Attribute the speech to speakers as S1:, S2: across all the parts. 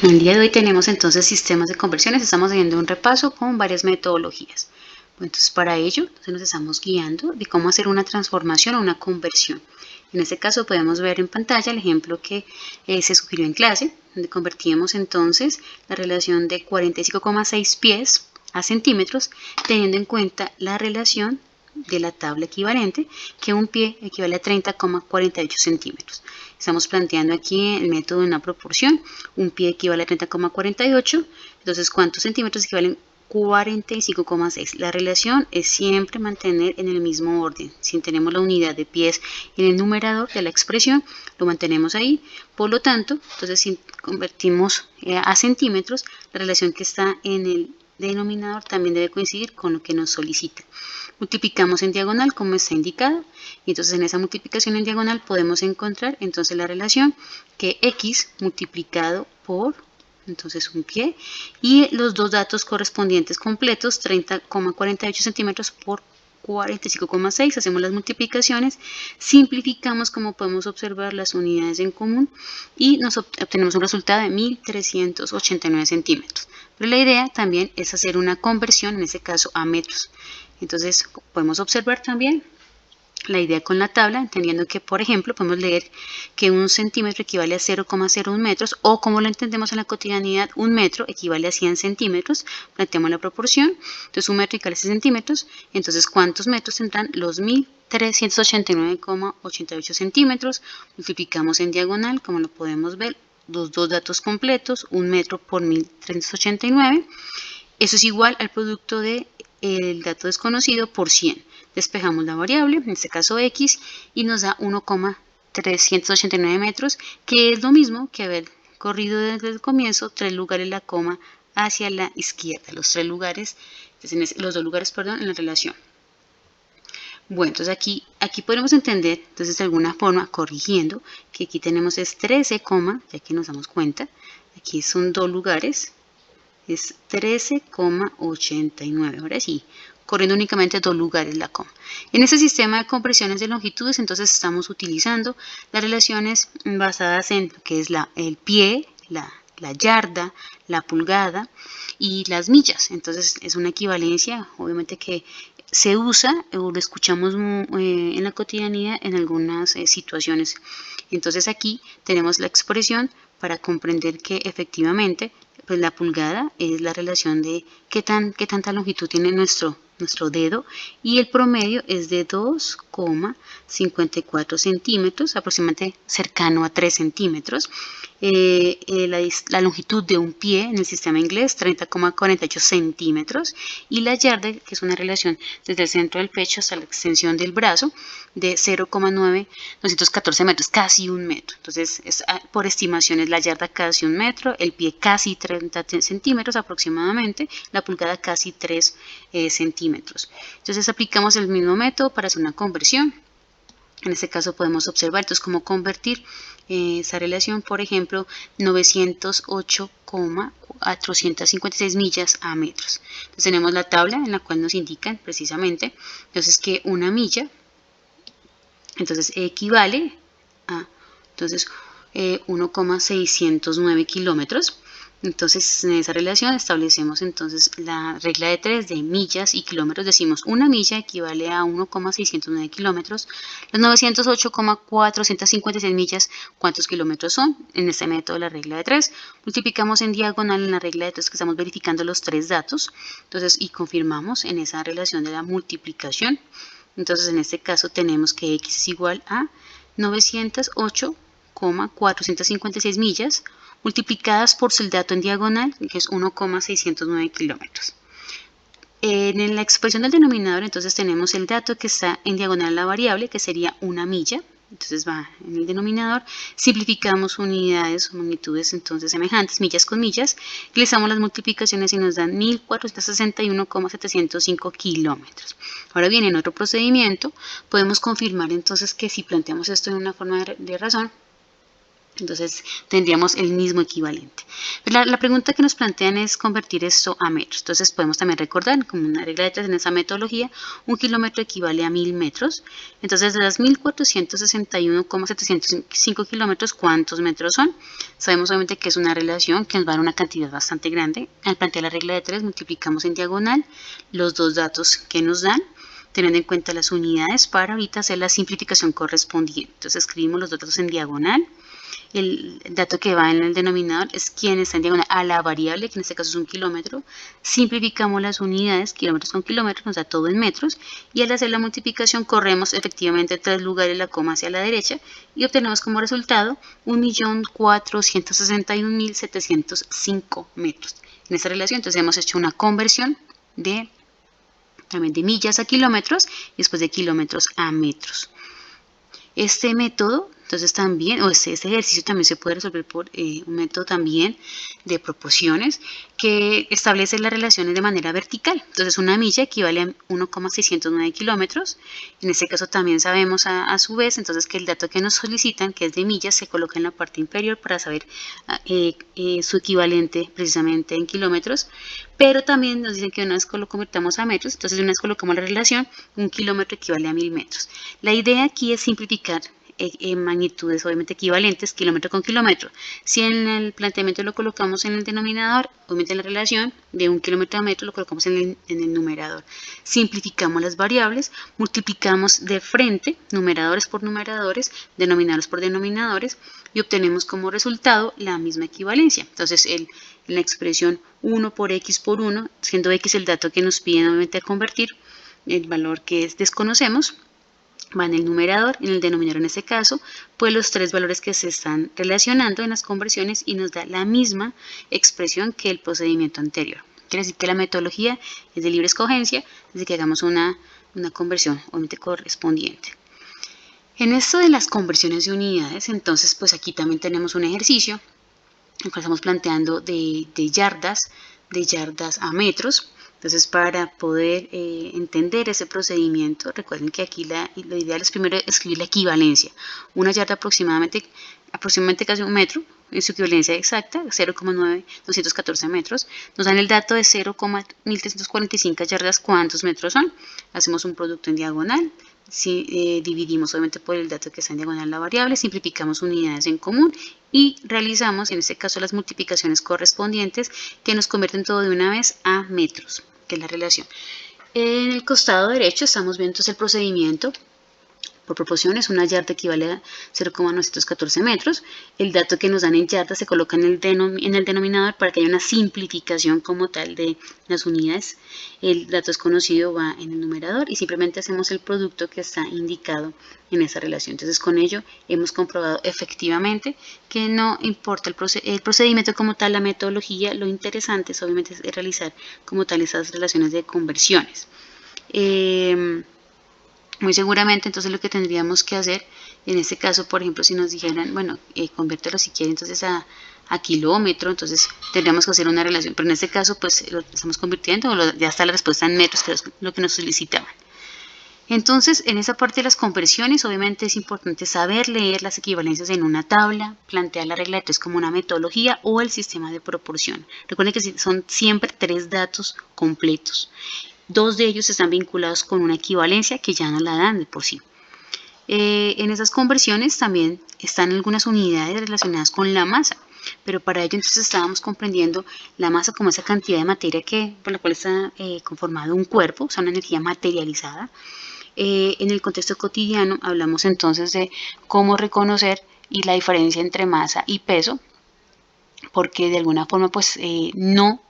S1: El día de hoy tenemos entonces sistemas de conversiones, estamos haciendo un repaso con varias metodologías. Bueno, entonces para ello nos estamos guiando de cómo hacer una transformación o una conversión. En este caso podemos ver en pantalla el ejemplo que se sugirió en clase, donde convertíamos entonces la relación de 45,6 pies a centímetros, teniendo en cuenta la relación de la tabla equivalente, que un pie equivale a 30,48 centímetros. Estamos planteando aquí el método de una proporción. Un pie equivale a 30,48. Entonces, ¿cuántos centímetros equivalen? 45,6. La relación es siempre mantener en el mismo orden. Si tenemos la unidad de pies en el numerador de la expresión, lo mantenemos ahí. Por lo tanto, entonces si convertimos a centímetros, la relación que está en el denominador también debe coincidir con lo que nos solicita. Multiplicamos en diagonal como está indicado y entonces en esa multiplicación en diagonal podemos encontrar entonces la relación que x multiplicado por entonces un pie y los dos datos correspondientes completos, 30,48 centímetros por 45,6, hacemos las multiplicaciones, simplificamos como podemos observar las unidades en común y nos obtenemos un resultado de 1389 centímetros. Pero la idea también es hacer una conversión, en este caso a metros. Entonces podemos observar también la idea con la tabla, entendiendo que, por ejemplo, podemos leer que un centímetro equivale a 0,01 metros, o como lo entendemos en la cotidianidad, un metro equivale a 100 centímetros. Planteamos la proporción, entonces un metro equivale a 100 centímetros, entonces ¿cuántos metros tendrán? Los 1389,88 centímetros. Multiplicamos en diagonal, como lo podemos ver, los dos datos completos, un metro por 1389. Eso es igual al producto de el dato desconocido por 100. Despejamos la variable, en este caso x, y nos da 1,389 metros, que es lo mismo que haber corrido desde el comienzo 3 lugares la coma hacia la izquierda, los 3 lugares, los 2 lugares, perdón, en la relación. Bueno, entonces aquí podemos entender, entonces de alguna forma, corrigiendo, que aquí tenemos es 13, ya que nos damos cuenta, aquí son 2 lugares, es 13,89. Ahora sí, corriendo únicamente 2 lugares la coma. En este sistema de compresiones de longitudes, entonces estamos utilizando las relaciones basadas en lo que es el pie, la yarda, la pulgada y las millas. Entonces es una equivalencia, obviamente que se usa o lo escuchamos en la cotidianidad en algunas situaciones. Entonces aquí tenemos la expresión para comprender que efectivamente pues la pulgada es la relación de qué tanta longitud tiene nuestro dedo y el promedio es de 2,54 centímetros, aproximadamente cercano a 3 centímetros. La longitud de un pie en el sistema inglés, 30,48 centímetros, y la yarda, que es una relación desde el centro del pecho hasta la extensión del brazo, de 0,914 metros, casi un metro. Entonces, por estimaciones, la yarda casi un metro, el pie casi 30 centímetros aproximadamente, la pulgada casi 3 centímetros. Entonces, aplicamos el mismo método para hacer una conversión. En este caso podemos observar entonces cómo convertir esa relación, por ejemplo, 908,456 millas a metros. Entonces tenemos la tabla en la cual nos indican precisamente entonces que una milla entonces equivale a 1,609 kilómetros. Entonces, en esa relación establecemos entonces la regla de 3 de millas y kilómetros. Decimos una milla equivale a 1,609 kilómetros. Los 908,456 millas, ¿cuántos kilómetros son? En este método la regla de 3. Multiplicamos en diagonal en la regla de 3 que estamos verificando los 3 datos. Entonces, y confirmamos en esa relación de la multiplicación. Entonces, en este caso tenemos que x es igual a 908,456 millas multiplicadas por el dato en diagonal, que es 1,609 kilómetros. En la expresión del denominador, entonces tenemos el dato que está en diagonal a la variable, que sería una milla. Entonces va en el denominador, simplificamos unidades o magnitudes entonces semejantes, millas con millas, realizamos las multiplicaciones y nos dan 1461,705 kilómetros. Ahora bien, en otro procedimiento podemos confirmar entonces que si planteamos esto en una forma de razón, Entonces tendríamos el mismo equivalente. La pregunta que nos plantean es convertir esto a metros. Entonces podemos también recordar, como una regla de tres en esa metodología, un kilómetro equivale a 1000 metros. Entonces de las 1461,705 kilómetros, ¿cuántos metros son? Sabemos obviamente que es una relación que nos va a dar una cantidad bastante grande. Al plantear la regla de tres, multiplicamos en diagonal los dos datos que nos dan, teniendo en cuenta las unidades para ahorita hacer la simplificación correspondiente. Entonces escribimos los dos datos en diagonal. El dato que va en el denominador es quien está en diagonal a la variable, que en este caso es un kilómetro. Simplificamos las unidades, kilómetros con kilómetros, nos da todo en metros. Y al hacer la multiplicación corremos efectivamente 3 lugares la coma hacia la derecha y obtenemos como resultado 1.461.705 metros. En esta relación entonces hemos hecho una conversión también de millas a kilómetros y después de kilómetros a metros. Este método, entonces también, este ejercicio también se puede resolver por un método también de proporciones que establece las relaciones de manera vertical. Entonces una milla equivale a 1,609 kilómetros. En este caso también sabemos a su vez entonces que el dato que nos solicitan, que es de millas, se coloca en la parte inferior para saber su equivalente precisamente en kilómetros. Pero también nos dicen que una vez lo convertamos a metros, entonces una vez colocamos la relación, un kilómetro equivale a 1000 metros. La idea aquí es simplificar en magnitudes obviamente equivalentes, kilómetro con kilómetro. Si en el planteamiento lo colocamos en el denominador, obviamente en la relación de un kilómetro a metro lo colocamos en el numerador. Simplificamos las variables, multiplicamos de frente, numeradores por numeradores, denominadores por denominadores, y obtenemos como resultado la misma equivalencia. Entonces en la expresión 1 por x por 1, siendo x el dato que nos piden obviamente a convertir, el valor que desconocemos, va en el numerador, en el denominador en este caso, pues los tres valores que se están relacionando en las conversiones y nos da la misma expresión que el procedimiento anterior. Quiere decir que la metodología es de libre escogencia desde que hagamos una conversión obviamente correspondiente. En esto de las conversiones de unidades, entonces pues aquí también tenemos un ejercicio en el cual estamos planteando de yardas a metros. Entonces, para poder entender ese procedimiento, recuerden que aquí lo ideal es primero escribir la equivalencia. Una yarda aproximadamente casi un metro, en su equivalencia exacta, 0,9214 metros. Nos dan el dato de 0,1345 yardas, ¿cuántos metros son? Hacemos un producto en diagonal. Si dividimos obviamente por el dato que está en diagonal la variable, simplificamos unidades en común y realizamos en este caso las multiplicaciones correspondientes que nos convierten todo de una vez a metros, que es la relación. En el costado derecho estamos viendo entonces el procedimiento por proporciones. Una yarda equivale a 0,914 metros. El dato que nos dan en yardas se coloca en el denominador para que haya una simplificación como tal de las unidades. El dato desconocido va en el numerador y simplemente hacemos el producto que está indicado en esa relación. Entonces con ello hemos comprobado efectivamente que no importa el procedimiento como tal, la metodología, lo interesante es obviamente es realizar como tal esas relaciones de conversiones. Muy seguramente entonces lo que tendríamos que hacer en este caso, por ejemplo, si nos dijeran, bueno, conviértelo si quiere entonces a kilómetro, entonces tendríamos que hacer una relación, pero en este caso pues lo estamos convirtiendo, ya está la respuesta en metros, que es lo que nos solicitaban. Entonces, en esa parte de las conversiones, obviamente es importante saber leer las equivalencias en una tabla, plantear la regla de tres como una metodología o el sistema de proporción. Recuerden que son siempre 3 datos completos. 2 de ellos están vinculados con una equivalencia que ya nos la dan de por sí. En esas conversiones también están algunas unidades relacionadas con la masa, pero para ello entonces estábamos comprendiendo la masa como esa cantidad de materia por la cual está conformado un cuerpo, o sea, una energía materializada. En el contexto cotidiano hablamos entonces de cómo reconocer y la diferencia entre masa y peso, porque de alguna forma pues no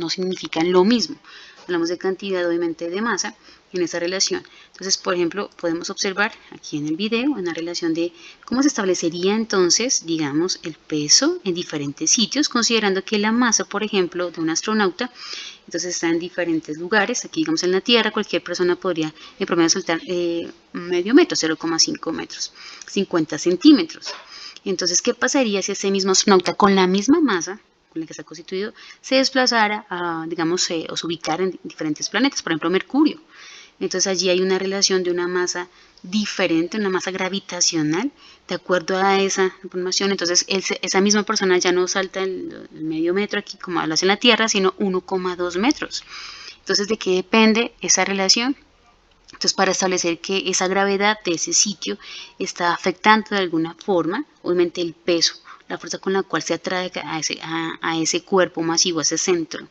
S1: significan lo mismo. Hablamos de cantidad obviamente de masa en esa relación. Entonces, por ejemplo, podemos observar aquí en el video una relación de cómo se establecería entonces, digamos, el peso en diferentes sitios, considerando que la masa, por ejemplo, de un astronauta, entonces está en diferentes lugares. Aquí, digamos, en la Tierra, cualquier persona podría en promedio soltar medio metro, 0,5 metros, 50 centímetros. Entonces, ¿qué pasaría si ese mismo astronauta con la misma masa con la que está constituido se desplazara, digamos, o se ubicara en diferentes planetas, por ejemplo, Mercurio? entonces allí hay una relación de una masa diferente, una masa gravitacional, de acuerdo a esa información. Entonces esa misma persona ya no salta el medio metro aquí como lo hace en la Tierra, sino 1,2 metros. Entonces, ¿de qué depende esa relación? Entonces, para establecer que esa gravedad de ese sitio está afectando de alguna forma, obviamente el peso, la fuerza con la cual se atrae a ese cuerpo masivo, a ese centro.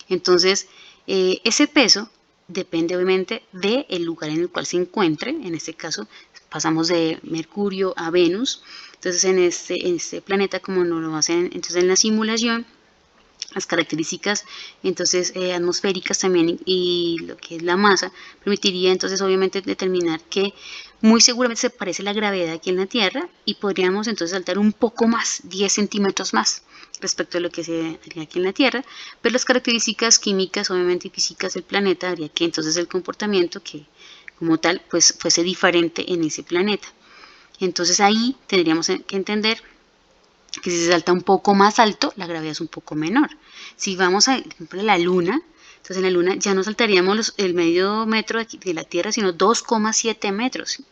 S1: Entonces, ese peso depende obviamente del lugar en el cual se encuentre. En este caso, pasamos de Mercurio a Venus. Entonces, en este planeta, como nos lo hacen entonces en la simulación, las características entonces atmosféricas también y lo que es la masa permitiría entonces obviamente determinar que muy seguramente se parece la gravedad aquí en la Tierra y podríamos entonces saltar un poco más, 10 centímetros más respecto a lo que se haría aquí en la Tierra, pero las características químicas obviamente y físicas del planeta haría que entonces el comportamiento que como tal pues fuese diferente en ese planeta. Entonces ahí tendríamos que entender que si se salta un poco más alto, la gravedad es un poco menor. Si vamos a, por ejemplo, a la Luna, entonces en la Luna ya no saltaríamos el medio metro de la Tierra, sino 2,7 metros.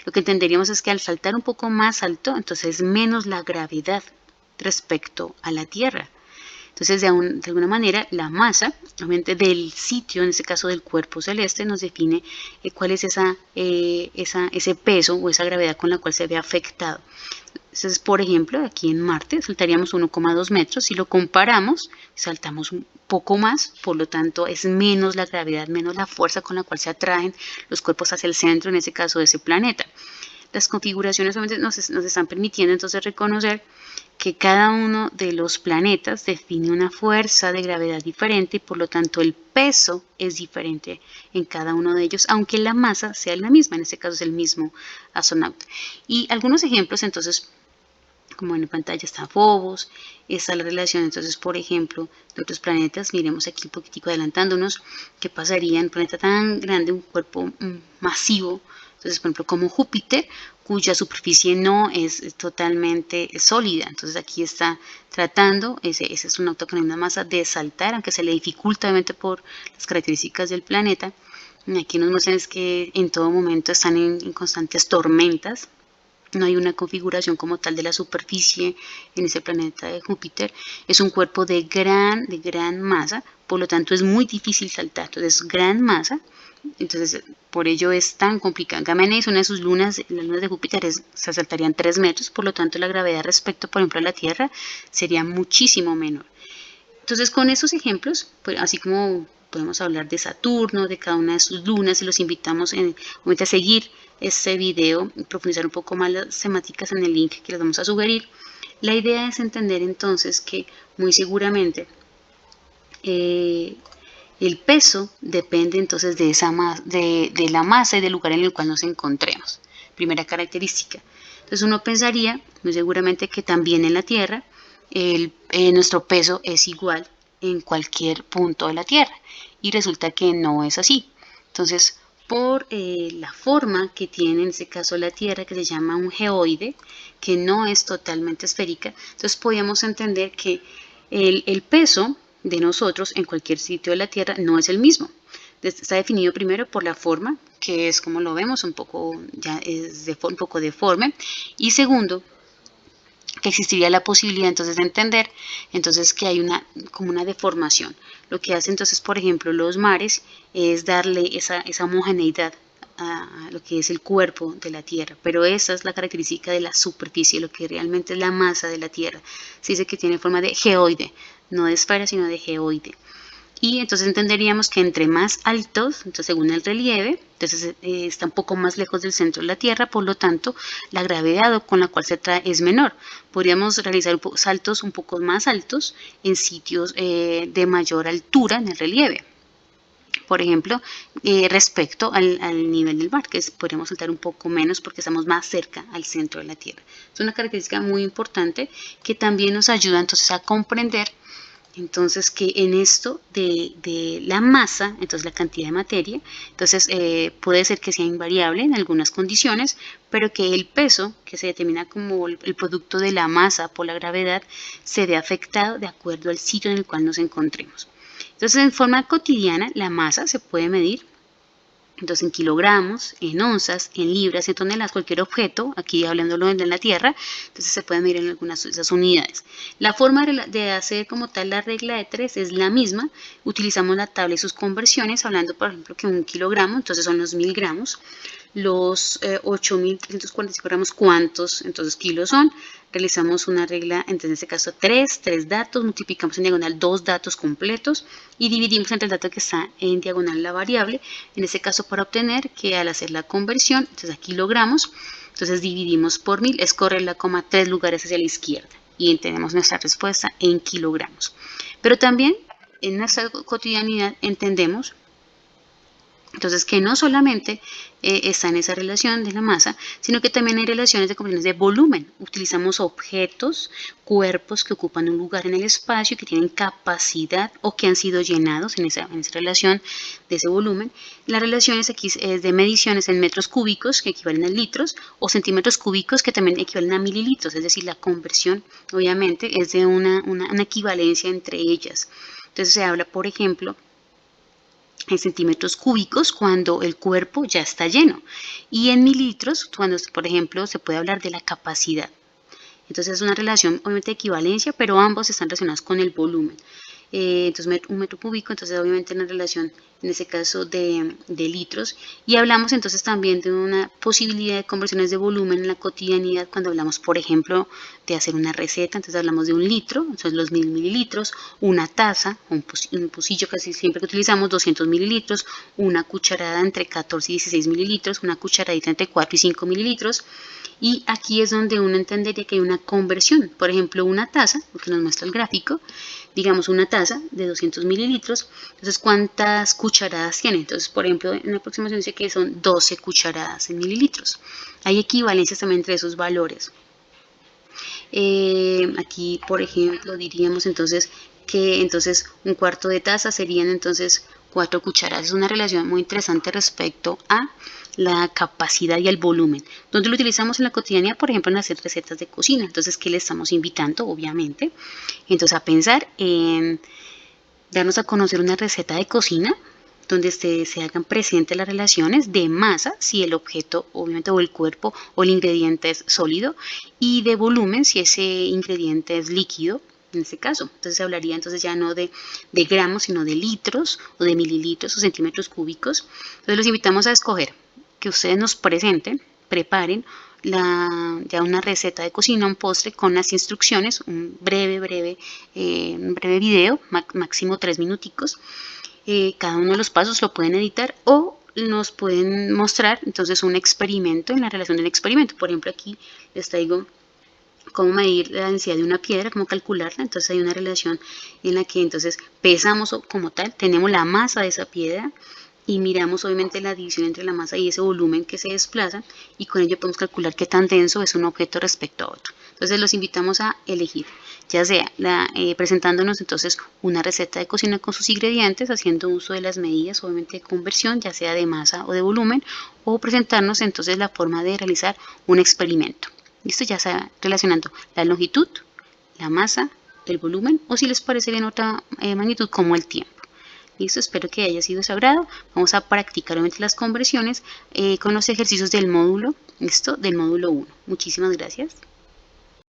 S1: Lo que entenderíamos es que al saltar un poco más alto, entonces es menos la gravedad respecto a la Tierra. Entonces, de alguna manera, la masa, obviamente, del sitio, en este caso del cuerpo celeste, nos define cuál es ese peso o esa gravedad con la cual se ve afectado. Entonces, por ejemplo, aquí en Marte saltaríamos 1,2 metros. Si lo comparamos, saltamos un poco más, por lo tanto es menos la gravedad, menos la fuerza con la cual se atraen los cuerpos hacia el centro, en ese caso de ese planeta. Las configuraciones nos están permitiendo entonces reconocer que cada uno de los planetas define una fuerza de gravedad diferente y por lo tanto el peso es diferente en cada uno de ellos, aunque la masa sea la misma, en este caso es el mismo astronauta. Y algunos ejemplos entonces, como en la pantalla está Phobos, está la relación entonces por ejemplo de otros planetas. Miremos aquí un poquitico adelantándonos, qué pasaría en un planeta tan grande, un cuerpo masivo, entonces por ejemplo como Júpiter, cuya superficie no es totalmente sólida. Entonces aquí está tratando ese astronauta con una masa de saltar, aunque se le dificulta obviamente por las características del planeta. Aquí nos muestran es que en todo momento están en constantes tormentas. No hay una configuración como tal de la superficie en ese planeta de Júpiter. Es un cuerpo de gran masa, por lo tanto es muy difícil saltar. Entonces, gran masa, entonces por ello es tan complicado. Gaménides, una de sus lunas, las lunas de Júpiter, se saltarían 3 metros, por lo tanto la gravedad respecto, por ejemplo, a la Tierra sería muchísimo menor. Entonces, con esos ejemplos, pues, así como podemos hablar de Saturno, de cada una de sus lunas, y los invitamos a seguir este video y profundizar un poco más las temáticas en el link que les vamos a sugerir. La idea es entender entonces que muy seguramente el peso depende entonces de la masa y del lugar en el cual nos encontremos. Primera característica. Entonces uno pensaría muy seguramente que también en la Tierra nuestro peso es igual en cualquier punto de la Tierra y resulta que no es así. Entonces, por la forma que tiene en este caso la Tierra, que se llama un geoide, que no es totalmente esférica, entonces podríamos entender que el peso de nosotros en cualquier sitio de la Tierra no es el mismo. Está definido primero por la forma, que es como lo vemos, un poco deforme, y segundo, que existiría la posibilidad entonces de entender entonces que hay como una deformación. Lo que hace entonces, por ejemplo, los mares es darle esa homogeneidad a lo que es el cuerpo de la Tierra, pero esa es la característica de la superficie, lo que realmente es la masa de la Tierra. Se dice que tiene forma de geoide, no de esfera, sino de geoide. Y entonces entenderíamos que entre más altos, entonces según el relieve, entonces está un poco más lejos del centro de la Tierra, por lo tanto la gravedad con la cual se atrae es menor. Podríamos realizar saltos un poco más altos en sitios de mayor altura en el relieve. Por ejemplo, respecto al nivel del mar, que podríamos saltar un poco menos porque estamos más cerca al centro de la Tierra. Es una característica muy importante que también nos ayuda entonces a comprender entonces que en esto de la masa, entonces la cantidad de materia, entonces puede ser que sea invariable en algunas condiciones, pero que el peso, que se determina como el producto de la masa por la gravedad, se ve afectado de acuerdo al sitio en el cual nos encontremos. Entonces, en forma cotidiana, la masa se puede medir Entonces en kilogramos, en onzas, en libras, en toneladas, cualquier objeto, aquí hablándolo en la Tierra, entonces se puede medir en algunas de esas unidades. La forma de hacer como tal la regla de 3 es la misma. Utilizamos la tabla y sus conversiones, hablando por ejemplo que un kilogramo, entonces son los 1000 gramos. Los 8.345 gramos, ¿cuántos entonces kilos son? Realizamos una regla, entonces en este caso 3 datos, multiplicamos en diagonal 2 datos completos y dividimos entre el dato que está en diagonal la variable, en este caso para obtener que al hacer la conversión, entonces a kilogramos, entonces dividimos por 1000, es correr la coma 3 lugares hacia la izquierda y tenemos nuestra respuesta en kilogramos. Pero también en nuestra cotidianidad entendemos entonces que no solamente está en esa relación de la masa, sino que también hay relaciones de conversiones de volumen. Utilizamos objetos, cuerpos que ocupan un lugar en el espacio, que tienen capacidad o que han sido llenados en esa relación de ese volumen. Las relaciones aquí es de mediciones en metros cúbicos, que equivalen a litros, o centímetros cúbicos, que también equivalen a mililitros. Es decir, la conversión obviamente es de una equivalencia entre ellas. Entonces se habla, por ejemplo, en centímetros cúbicos cuando el cuerpo ya está lleno y en mililitros cuando, por ejemplo, se puede hablar de la capacidad. Entonces es una relación obviamente de equivalencia, pero ambos están relacionados con el volumen. Entonces un metro cúbico, entonces obviamente una relación en ese caso de litros, y hablamos entonces también de una posibilidad de conversiones de volumen en la cotidianidad cuando hablamos, por ejemplo, de hacer una receta. Entonces hablamos de un litro, entonces los 1000 mililitros, una taza, un pocillo casi siempre que utilizamos 200 mililitros, una cucharada entre 14 y 16 mililitros, una cucharadita entre 4 y 5 mililitros. Y aquí es donde uno entendería que hay una conversión. Por ejemplo, una taza, lo que nos muestra el gráfico, digamos una taza de 200 mililitros, entonces ¿cuántas cucharadas tiene? Entonces, por ejemplo, en la aproximación dice que son 12 cucharadas en mililitros. Hay equivalencias también entre esos valores. Aquí, por ejemplo, diríamos entonces que entonces un cuarto de taza serían entonces 4 cucharadas. Es una relación muy interesante respecto a la capacidad y el volumen, donde lo utilizamos en la cotidianidad, por ejemplo, en hacer recetas de cocina. Entonces, ¿qué le estamos invitando? Obviamente, entonces a pensar en darnos a conocer una receta de cocina donde se hagan presentes las relaciones de masa, si el objeto, obviamente, o el cuerpo o el ingrediente es sólido, y de volumen, si ese ingrediente es líquido, en este caso. Entonces se hablaría entonces ya no de gramos, sino de litros o de mililitros o centímetros cúbicos. Entonces los invitamos a escoger que ustedes nos presenten, preparen ya una receta de cocina, un postre con las instrucciones, un breve video, máximo 3 minuticos. Cada uno de los pasos lo pueden editar o nos pueden mostrar entonces un experimento en la relación del experimento. Por ejemplo, aquí les traigo cómo medir la densidad de una piedra, cómo calcularla. Entonces hay una relación en la que entonces pesamos como tal, tenemos la masa de esa piedra y miramos obviamente la división entre la masa y ese volumen que se desplaza, y con ello podemos calcular qué tan denso es un objeto respecto a otro. Entonces los invitamos a elegir, ya sea presentándonos entonces una receta de cocina con sus ingredientes, haciendo uso de las medidas obviamente de conversión, ya sea de masa o de volumen, o presentarnos entonces la forma de realizar un experimento. Listo, ya sea relacionando la longitud, la masa, el volumen, o si les parece bien otra magnitud como el tiempo. Listo, espero que haya sido de su agrado. Vamos a practicar obviamente las conversiones con los ejercicios del módulo, del módulo 1. Muchísimas gracias.